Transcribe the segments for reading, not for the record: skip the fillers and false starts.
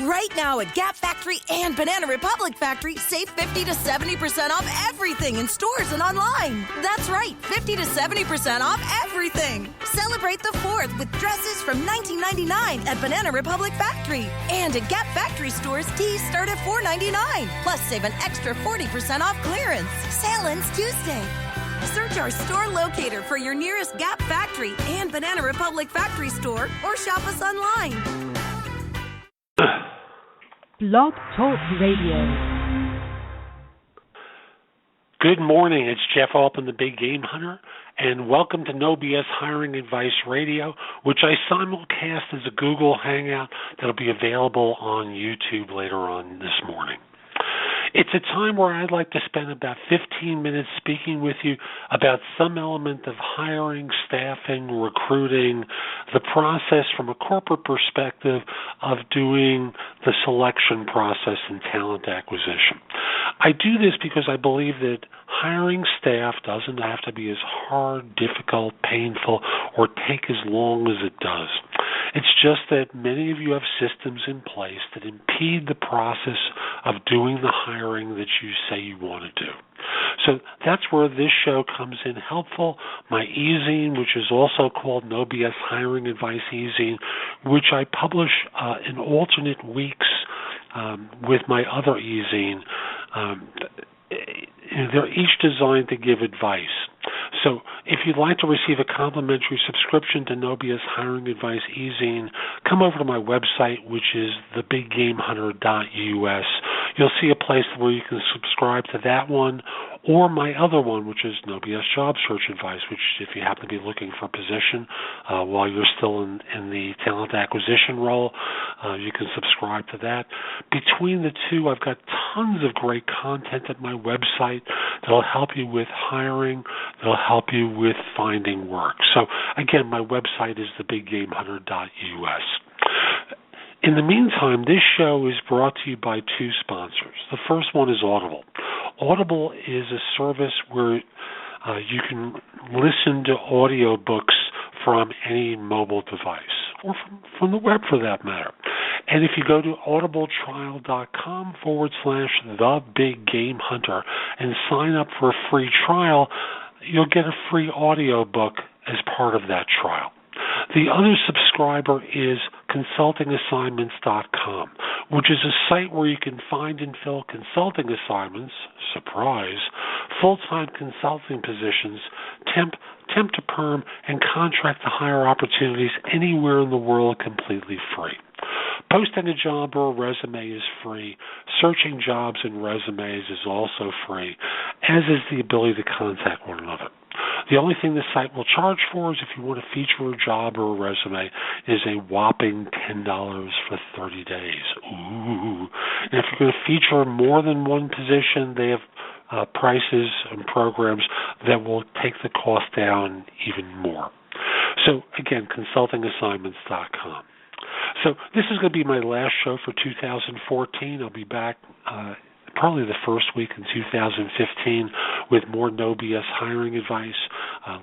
Right now at Gap Factory and Banana Republic Factory, save 50 to 70% off everything in stores and online. That's right, 50 to 70% off everything. Celebrate the 4th with dresses from $19.99 at Banana Republic Factory. And at Gap Factory stores, tees start at $4.99. Plus, save an extra 40% off clearance. Sale ends Tuesday. Search our store locator for your nearest Gap Factory and Banana Republic Factory store or shop us online. Blog Talk Radio. Good morning. It's Jeff Altman, the Big Game Hunter, and welcome to No BS Hiring Advice Radio, which I simulcast as a Google Hangout that'll be available on YouTube later on this morning. It's a time where I'd like to spend about 15 minutes speaking with you about some element of hiring, staffing, recruiting, the process from a corporate perspective of doing the selection process and talent acquisition. I do this because I believe that hiring staff doesn't have to be as hard, difficult, painful, or take as long as it does. It's just that many of you have systems in place that impede the process of doing the hiring that you say you want to do. So that's where this show comes in helpful. My e-zine, which is also called No BS Hiring Advice e-zine, which I publish in alternate weeks with my other e-zine. They're each designed to give advice. So if you'd like to receive a complimentary subscription to No BS Hiring Advice e-zine, come over to my website, which is thebiggamehunter.us. You'll see a place where you can subscribe to that one or my other one, which is No BS Job Search Advice, which if you happen to be looking for a position while you're still in the talent acquisition role, you can subscribe to that. Between the two, I've got tons of great content at my website that'll help you with hiring, that'll help you with finding work. So again, my website is thebiggamehunter.us. In the meantime, this show is brought to you by two sponsors. The first one is Audible. Audible is a service where you can listen to audiobooks from any mobile device, or from the web for that matter. And if you go to audibletrial.com/thebiggamehunter and sign up for a free trial, you'll get a free audiobook as part of that trial. The other subscriber is consultingassignments.com, which is a site where you can find and fill consulting assignments, surprise, full-time consulting positions, temp to perm, and contract to hire opportunities anywhere in the world completely free. Posting a job or a resume is free. Searching jobs and resumes is also free, as is the ability to contact one another. The only thing the site will charge for is if you want to feature a job or a resume is a whopping $10 for 30 days. Ooh. And if you're going to feature more than one position, they have prices and programs that will take the cost down even more. So again, consultingassignments.com. So this is going to be my last show for 2014. I'll be back probably the first week in 2015 with more No BS hiring advice.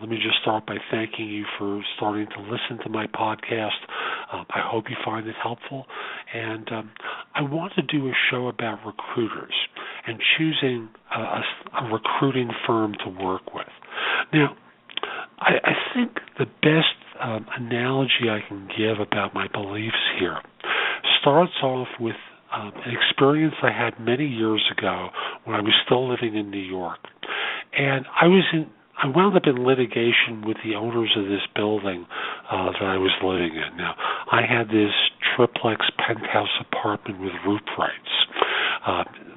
Let me just start by thanking you for starting to listen to my podcast. I hope you find it helpful. And I want to do a show about recruiters and choosing a recruiting firm to work with. Now, I think the best analogy I can give about my beliefs here starts off with an experience I had many years ago when I was still living in New York. And I wound up in litigation with the owners of this building that I was living in. Now, I had this triplex penthouse apartment with roof rights.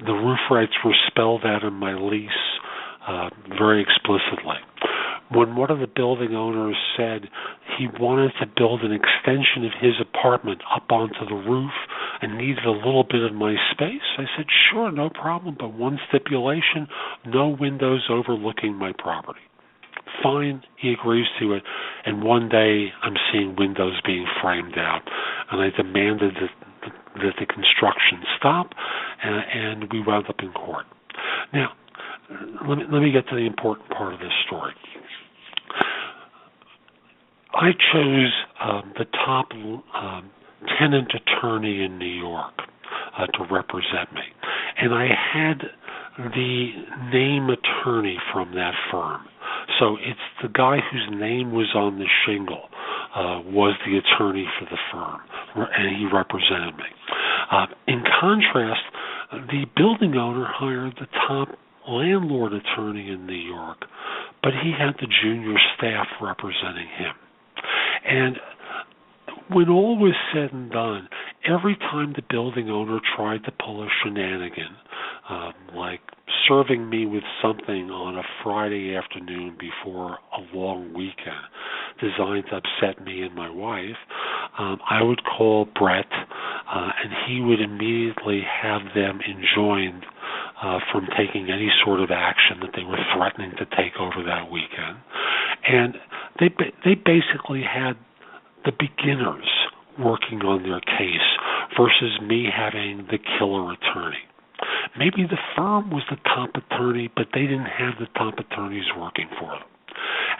The roof rights were spelled out in my lease very explicitly. When one of the building owners said he wanted to build an extension of his apartment up onto the roof and needed a little bit of my space, I said, sure, no problem, but one stipulation, no windows overlooking my property. Fine, he agrees to it, and one day I'm seeing windows being framed out, and I demanded that the construction stop, and we wound up in court. Now, let me get to the important part of this story. I chose the top tenant attorney in New York. to represent me. And I had the name attorney from that firm. So it's the guy whose name was on the shingle was the attorney for the firm, and he represented me. In contrast, the building owner hired the top landlord attorney in New York, but he had the junior staff representing him. And when all was said and done, every time the building owner tried to pull a shenanigan, like serving me with something on a Friday afternoon before a long weekend designed to upset me and my wife, I would call Brett, and he would immediately have them enjoined from taking any sort of action that they were threatening to take over that weekend. And they basically had the beginners working on their case versus me having the killer attorney. Maybe the firm was the top attorney, but they didn't have the top attorneys working for them.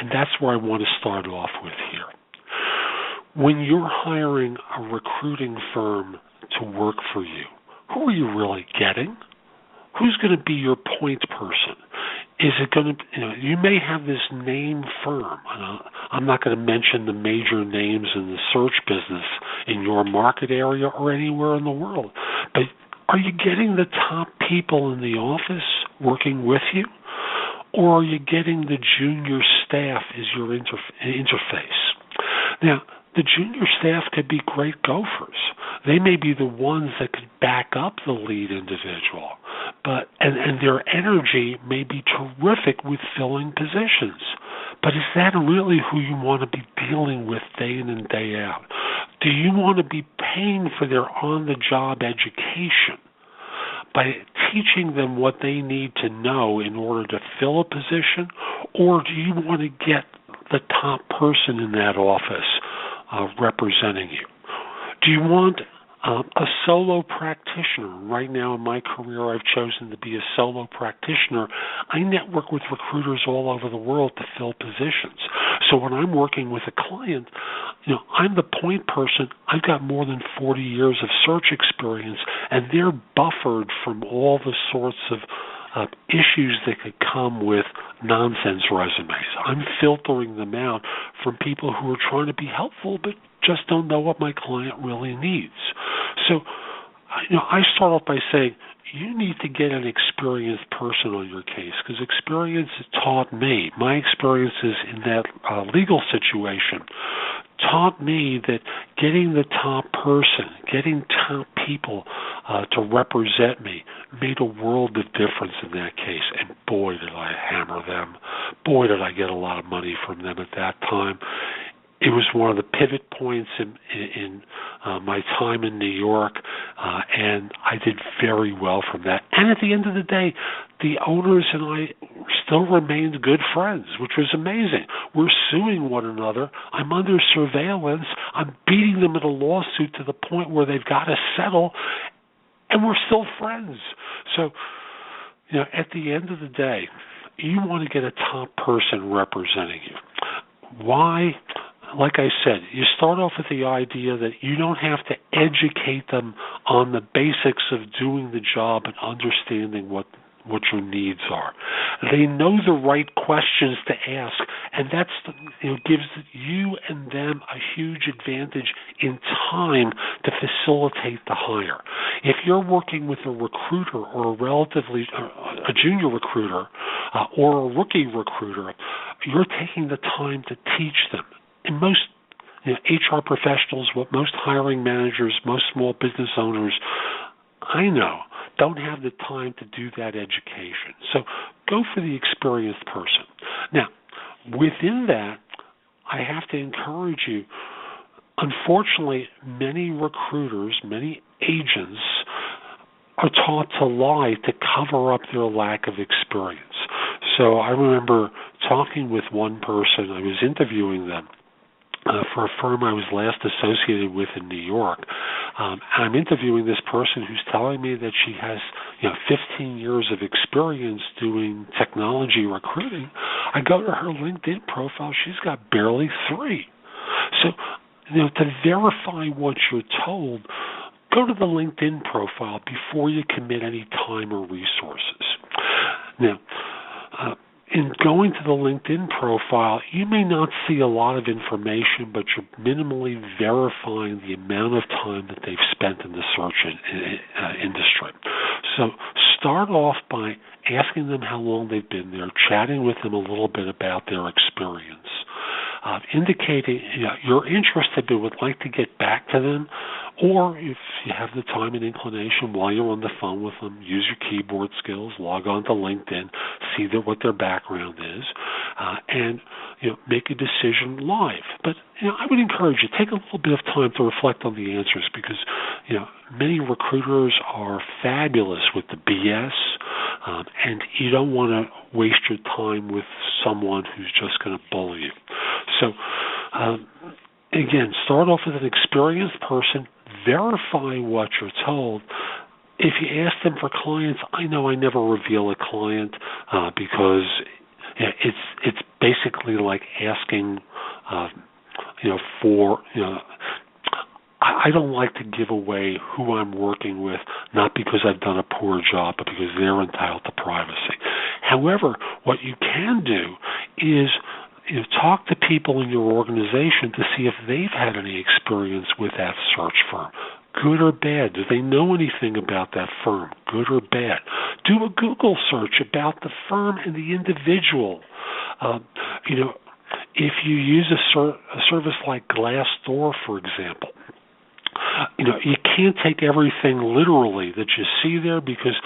And that's where I want to start off with here. When you're hiring a recruiting firm to work for you, who are you really getting? Who's going to be your point person? Is it going to, you may have this name firm. I'm not going to mention the major names in the search business in your market area or anywhere in the world, but are you getting the top people in the office working with you, or are you getting the junior staff as your interface? Now, the junior staff could be great gophers. They may be the ones that could back up the lead individual, but and their energy may be terrific with filling positions. But is that really who you want to be dealing with day in and day out? Do you want to be paying for their on-the-job education by teaching them what they need to know in order to fill a position, or do you want to get the top person in that office representing you? Do you want a solo practitioner? Right now in my career, I've chosen to be a solo practitioner. I network with recruiters all over the world to fill positions. So when I'm working with a client, I'm the point person. I've got more than 40 years of search experience, and they're buffered from all the sorts of issues that could come with nonsense resumes. I'm filtering them out from people who are trying to be helpful but just don't know what my client really needs. So, I start off by saying you need to get an experienced person on your case, because experience taught me, my experiences in that legal situation taught me that getting the top person, getting top people to represent me made a world of difference in that case. And boy, did I hammer them. Boy, did I get a lot of money from them at that time. It was one of the pivot points in my time in New York, and I did very well from that. And at the end of the day, the owners and I still remained good friends, which was amazing. We're suing one another. I'm under surveillance. I'm beating them in a lawsuit to the point where they've got to settle, and we're still friends. So, at the end of the day, you want to get a top person representing you. Why? Like I said, you start off with the idea that you don't have to educate them on the basics of doing the job and understanding what your needs are. They know the right questions to ask, and that's gives you and them a huge advantage in time to facilitate the hire. If you're working with a recruiter or a junior recruiter or a rookie recruiter, you're taking the time to teach them. And most HR professionals, what most hiring managers, most small business owners I know don't have the time to do that education. So go for the experienced person. Now, within that, I have to encourage you. Unfortunately, many recruiters, many agents are taught to lie to cover up their lack of experience. So I remember talking with one person. I was interviewing them for a firm I was last associated with in New York. I'm interviewing this person who's telling me that she has 15 years of experience doing technology recruiting. I go to her LinkedIn profile, she's got barely 3. So, to verify what you're told, go to the LinkedIn profile before you commit any time or resources. Now, in going to the LinkedIn profile, you may not see a lot of information, but you're minimally verifying the amount of time that they've spent in the search industry. So start off by asking them how long they've been there, chatting with them a little bit about their experience, indicating you're interested but would like to get back to them, or if you have the time and inclination while you're on the phone with them, use your keyboard skills, log on to LinkedIn, see what their background is, and make a decision live. But I would encourage you, take a little bit of time to reflect on the answers, because many recruiters are fabulous with the BS, and you don't want to waste your time with someone who's just going to bully you. So, again, start off with an experienced person, verify what you're told. If you ask them for clients, I know I never reveal a client because it's basically like asking, I don't like to give away who I'm working with, not because I've done a poor job, but because they're entitled to privacy. However, what you can do is talk to people in your organization to see if they've had any experience with that search firm, good or bad. Do they know anything about that firm, good or bad? Do a Google search about the firm and the individual. If you use a service like Glassdoor, for example, you can't take everything literally that you see there, because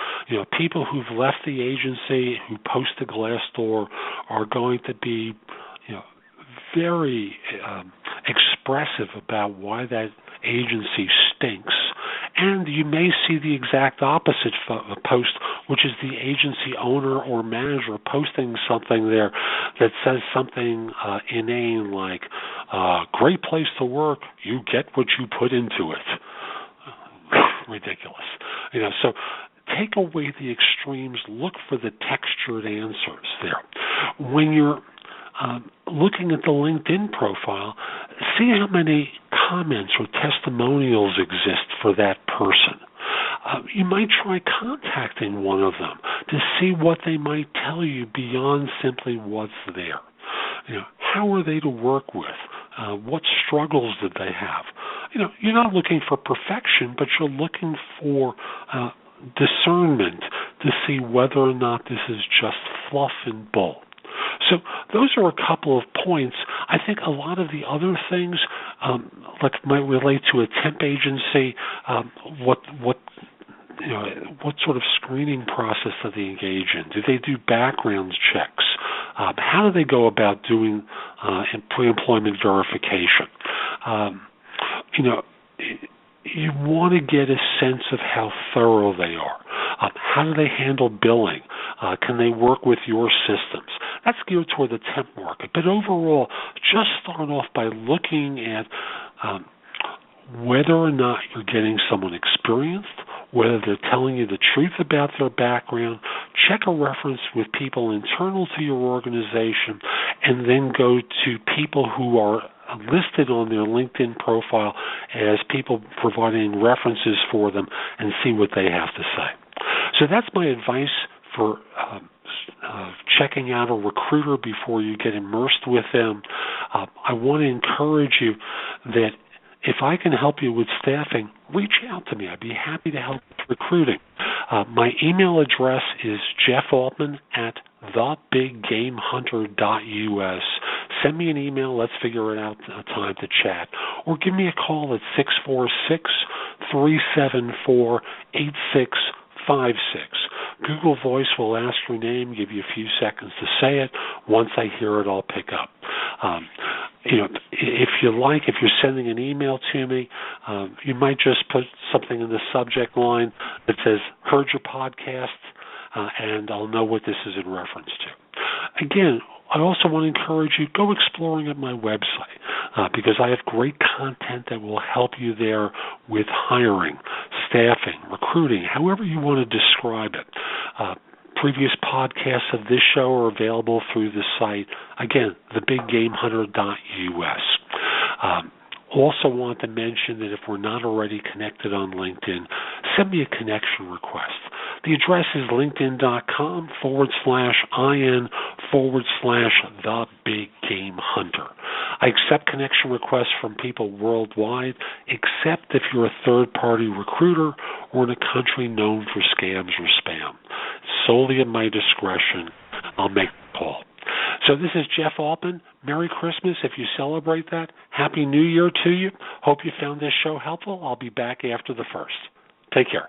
people who've left the agency who post to Glassdoor are going to be very expressive about why that agency stinks. And you may see the exact opposite post, which is the agency owner or manager posting something there that says something inane like, great place to work, you get what you put into it. Ridiculous. So take away the extremes, look for the textured answers there. When you're looking at the LinkedIn profile, see how many comments or testimonials exist for that person. You might try contacting one of them to see what they might tell you beyond simply what's there. How are they to work with? What struggles did they have? You're not looking for perfection, but you're looking for discernment to see whether or not this is just fluff and bull. So those are a couple of points. I think a lot of the other things might relate to a temp agency. What sort of screening process do they engage in? Do they do background checks? How do they go about doing pre-employment verification? You want to get a sense of how thorough they are. How do they handle billing? Can they work with your systems? That's geared toward the temp market. But overall, just start off by looking at whether or not you're getting someone experienced, whether they're telling you the truth about their background. Check a reference with people internal to your organization, and then go to people who are listed on their LinkedIn profile as people providing references for them, and see what they have to say. So that's my advice for checking out a recruiter before you get immersed with them. I want to encourage you that if I can help you with staffing, reach out to me. I'd be happy to help with recruiting. My email address is jeffoltman@thebiggamehunter.us. Send me an email. Let's figure out a time to chat. Or give me a call at 646-374-8656. Google Voice will ask your name, give you a few seconds to say it. Once I hear it, I'll pick up. If you're sending an email to me, you might just put something in the subject line that says, heard your podcast, and I'll know what this is in reference to. Again, I also want to encourage you, go exploring at my website, because I have great content that will help you there with hiring, staffing, recruiting, however you want to describe it. Previous podcasts of this show are available through the site, again, thebiggamehunter.us. Also want to mention that if we're not already connected on LinkedIn, send me a connection request. The address is linkedin.com/IN/the Big Game Hunter. I accept connection requests from people worldwide, except if you're a third-party recruiter or in a country known for scams or spam. Solely at my discretion, I'll make the call. So this is Jeff Altman. Merry Christmas if you celebrate that. Happy New Year to you. Hope you found this show helpful. I'll be back after the first. Take care.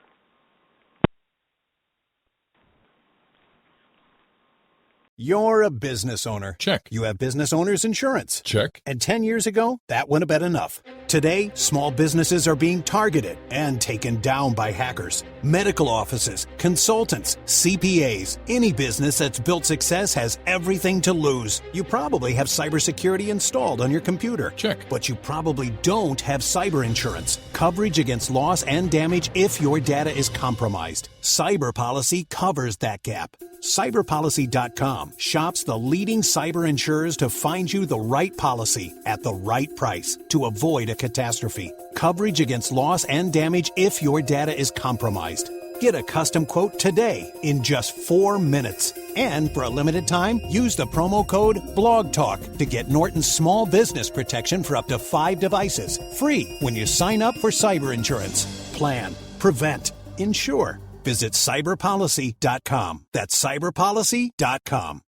You're a business owner. Check. You have business owner's insurance. Check. And 10 years ago, that wouldn't have been enough. Today, small businesses are being targeted and taken down by hackers. Medical offices, consultants, CPAs, any business that's built success has everything to lose. You probably have cybersecurity installed on your computer. Check. But you probably don't have cyber insurance. Coverage against loss and damage if your data is compromised. Cyber Policy covers that gap. Cyberpolicy.com shops the leading cyber insurers to find you the right policy at the right price to avoid a catastrophe. Coverage against loss and damage if your data is compromised. Get a custom quote today in just 4 minutes. And for a limited time, use the promo code BLOGTALK to get Norton's small business protection for up to 5 devices. Free when you sign up for cyber insurance. Plan, prevent, insure. Visit cyberpolicy.com. That's cyberpolicy.com.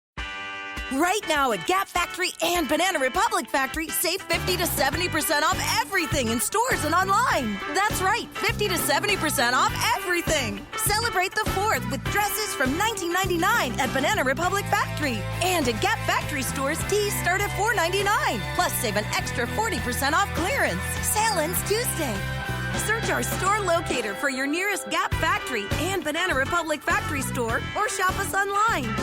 Right now at Gap Factory and Banana Republic Factory, save 50 to 70% off everything in stores and online. That's right, 50 to 70% off everything. Celebrate the 4th with dresses from $19.99 at Banana Republic Factory. And at Gap Factory stores, tees start at $4.99. Plus, save an extra 40% off clearance. Sale ends Tuesday. Search our store locator for your nearest Gap Factory and Banana Republic Factory store or shop us online.